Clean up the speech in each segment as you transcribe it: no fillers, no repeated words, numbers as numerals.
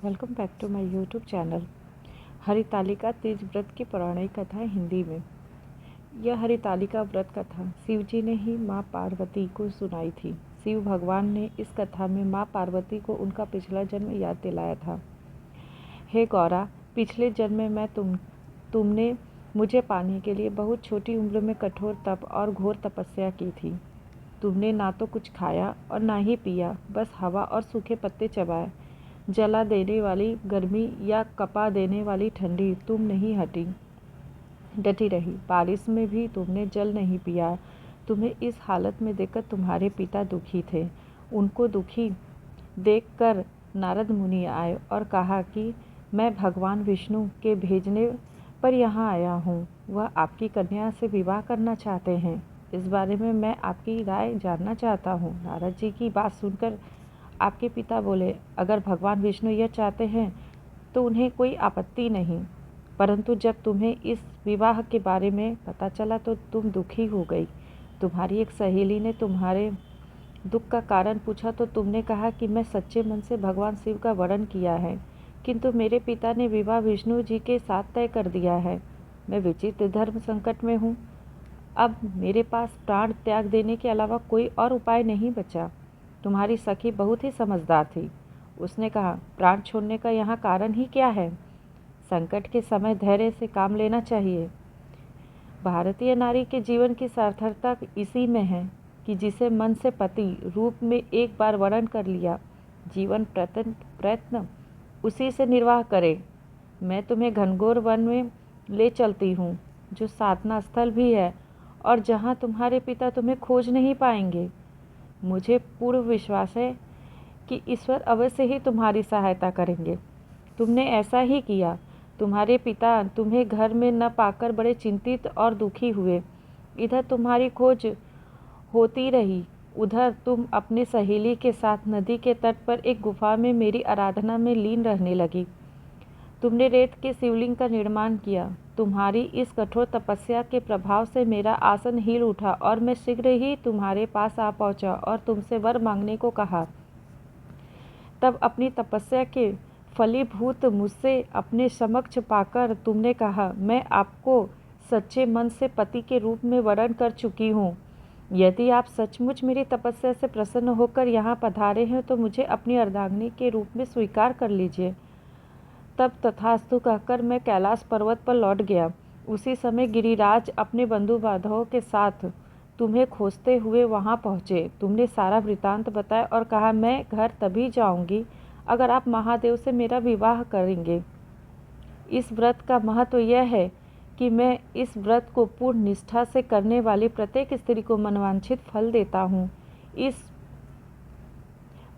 Welcome back to my YouTube channel. Haritalika Teej व्रत की पौराणिक कथा हिंदी में। यह हरितालिका व्रत कथा शिव जी ने ही माँ पार्वती को सुनाई थी। शिव भगवान ने इस कथा में माँ पार्वती को उनका पिछला जन्म याद दिलाया था। हे गौरा, पिछले जन्म में तुमने मुझे पाने के लिए बहुत छोटी उम्र में कठोर तप और घोर तपस्या की थी। तुमने ना तो कुछ खाया और ना ही पिया, बस हवा और सूखे पत्ते चबाए। जला देने वाली गर्मी या कपा देने वाली ठंडी तुम नहीं डटी रही। बारिश में भी तुमने जल नहीं पिया। तुम्हें इस हालत में देखकर तुम्हारे पिता दुखी थे। उनको दुखी देखकर नारद मुनि आए और कहा कि मैं भगवान विष्णु के भेजने पर यहाँ आया हूँ। वह आपकी कन्या से विवाह करना चाहते हैं। इस बारे में मैं आपकी राय जानना चाहता हूँ। नारद जी की बात सुनकर आपके पिता बोले, अगर भगवान विष्णु यह चाहते हैं तो उन्हें कोई आपत्ति नहीं, परंतु जब तुम्हें इस विवाह के बारे में पता चला तो तुम दुखी हो गई। तुम्हारी एक सहेली ने तुम्हारे दुख का कारण पूछा तो तुमने कहा कि मैं सच्चे मन से भगवान शिव का वरण किया है, किंतु मेरे पिता ने विवाह विष्णु जी के साथ तय कर दिया है। मैं विचित्र धर्म संकट में हूँ। अब मेरे पास प्राण त्याग देने के अलावा कोई और उपाय नहीं बचा। तुम्हारी सखी बहुत ही समझदार थी। उसने कहा, प्राण छोड़ने का यहाँ कारण ही क्या है? संकट के समय धैर्य से काम लेना चाहिए। भारतीय नारी के जीवन की सार्थकता इसी में है कि जिसे मन से पति रूप में एक बार वर्ण कर लिया, जीवन प्रयत्न उसी से निर्वाह करे। मैं तुम्हें घनघोर वन में ले चलती हूँ, जो साधना स्थल भी है और जहाँ तुम्हारे पिता तुम्हें खोज नहीं पाएंगे। मुझे पूर्ण विश्वास है कि ईश्वर अवश्य ही तुम्हारी सहायता करेंगे। तुमने ऐसा ही किया। तुम्हारे पिता तुम्हें घर में न पाकर बड़े चिंतित और दुखी हुए। इधर तुम्हारी खोज होती रही, उधर तुम अपनी सहेली के साथ नदी के तट पर एक गुफा में मेरी आराधना में लीन रहने लगी। तुमने रेत के शिवलिंग का निर्माण किया। तुम्हारी इस कठोर तपस्या के प्रभाव से मेरा आसन हिल उठा और मैं शीघ्र ही तुम्हारे पास आ पहुंचा और तुमसे वर मांगने को कहा। तब अपनी तपस्या के फलीभूत मुझसे अपने समक्ष पाकर तुमने कहा, मैं आपको सच्चे मन से पति के रूप में वर्ण कर चुकी हूँ। यदि आप सचमुच मेरी तपस्या से प्रसन्न होकर यहाँ पधारे हैं तो मुझे अपनी अर्धांगिनी के रूप में स्वीकार कर लीजिए। तब तथास्तु कहकर मैं कैलाश पर्वत पर लौट गया। उसी समय गिरिराज अपने बंधु बांधवों के साथ तुम्हें खोजते हुए वहां पहुंचे। तुमने सारा वृतांत बताया और कहा, मैं घर तभी जाऊंगी अगर आप महादेव से मेरा विवाह करेंगे। इस व्रत का महत्व यह है कि मैं इस व्रत को पूर्ण निष्ठा से करने वाली प्रत्येक स्त्री को मनवांछित फल देता हूँ। इस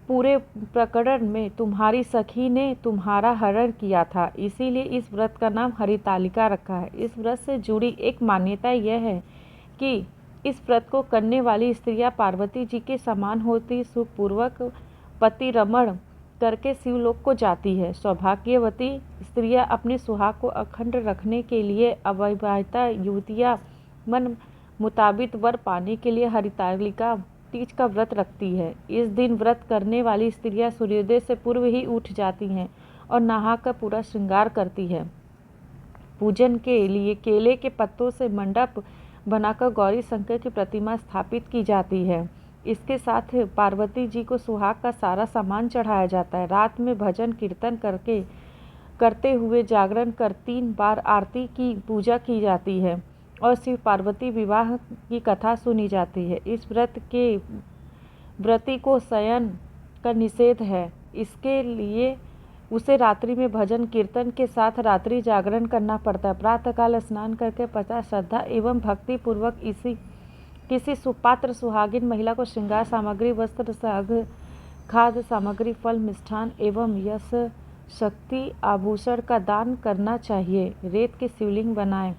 पूरे प्रकरण में तुम्हारी सखी ने तुम्हारा हरण किया था, इसीलिए इस व्रत का नाम हरितालिका रखा है। इस व्रत से जुड़ी एक मान्यता यह है कि इस व्रत को करने वाली स्त्रियां पार्वती जी के समान होती, सुखपूर्वक पति रमण करके शिवलोक को जाती है। सौभाग्यवती स्त्रियां अपने सुहाग को अखंड रखने के लिए अविवाहिता युवतियां मन मुताबिक वर पाने के लिए हरितालिका तीज का व्रत रखती है। इस दिन व्रत करने वाली स्त्रियां सूर्योदय से पूर्व ही उठ जाती हैं और नहाकर पूरा श्रृंगार करती है। पूजन के लिए केले के पत्तों से मंडप बनाकर गौरी शंकर की प्रतिमा स्थापित की जाती है। इसके साथ पार्वती जी को सुहाग का सारा सामान चढ़ाया जाता है। रात में भजन कीर्तन करते हुए जागरण कर 3 बार आरती की पूजा की जाती है और शिव पार्वती विवाह की कथा सुनी जाती है। इस व्रती को शयन का निषेध है, इसके लिए उसे रात्रि में भजन कीर्तन के साथ रात्रि जागरण करना पड़ता है। प्रातःकाल स्नान करके पश्चात श्रद्धा एवं भक्ति पूर्वक किसी सुपात्र सुहागिन महिला को श्रृंगार सामग्री, वस्त्र, साग, खाद्य सामग्री, फल, मिष्ठान एवं यश शक्ति आभूषण का दान करना चाहिए। रेत के शिवलिंग बनाए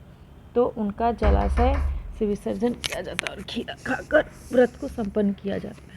तो उनका जलाशय से विसर्जन किया जाता है और खीरा खाकर व्रत को संपन्न किया जाता है।